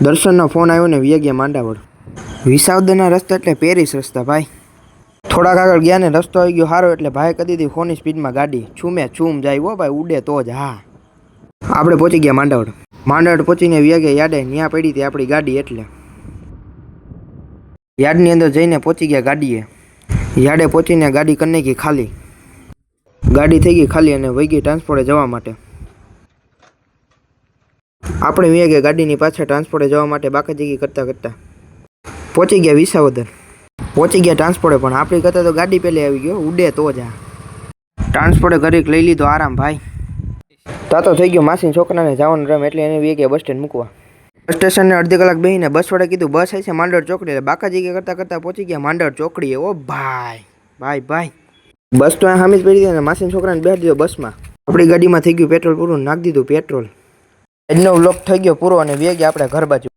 દર્શનનો ફોન આવ્યો ને વ્યા ગયા માંડાવળ. વિસાવદરના રસ્તા એટલે પેરિસ રસ્તા ભાઈ. થોડાક આગળ ગયા ને રસ્તો આવી ગયો સારો એટલે ભાઈ કરી દીધી ફોનની સ્પીડમાં ગાડી. છૂમે છૂમ જાય હો ભાઈ, ઉડે તો જ. હા, આપણે પહોંચી ગયા માંડાવળ. માંડાવળ પહોંચીને વ્યા ગયા યાડે. ત્યાં પડી હતી આપણી ગાડી એટલે યાર્ડની અંદર જઈને પહોંચી ગયા ગાડીએ. યાર્ડે પહોંચીને ગાડી કરી નાખી ખાલી. ગાડી થઈ ગઈ ખાલી અને વહી ગઈ ટ્રાન્સપોર્ટે જવા માટે. આપણે વ્યા ગયા ગાડીની પાછળ ટ્રાન્સપોર્ટે જવા માટે બાકાજીકી કરતાં કરતાં પહોંચી ગયા વિસાવદર. પહોંચી ગયા ટ્રાન્સપોર્ટે, પણ આપણી કરતાં તો ગાડી પહેલી આવી ગયો, ઉડે તો જ. આ ટ્રાન્સપોર્ટે ઘડીક લઈ લીધો આરામ ભાઈ. તાતો થઈ ગયો માસીના છોકરાને જવાનું રમ એટલે એને વ્યા ગયા બસ સ્ટેન્ડ મૂકવા. બસ સ્ટેશનને અડધી કલાક બેસીને બસ વડે કીધું બસ આવી છે માંડળ ચોકડી. એટલે બાકાજીકી કરતાં કરતાં પહોંચી ગયા માંડળ ચોકડીએ. ઓ ભાઈ ભાઈ ભાઈ, બસ તો સામે જ પડી હતી અને માસીના છોકરાને બેસી દીધો બસમાં. આપણી ગાડીમાં થઈ ગયું પેટ્રોલ પૂરું, નાખી દીધું પેટ્રોલ. આજનો વ્લોગ થઈ ગયો પૂરો અને વ્યા ગયા આપણે ઘર બાજુ.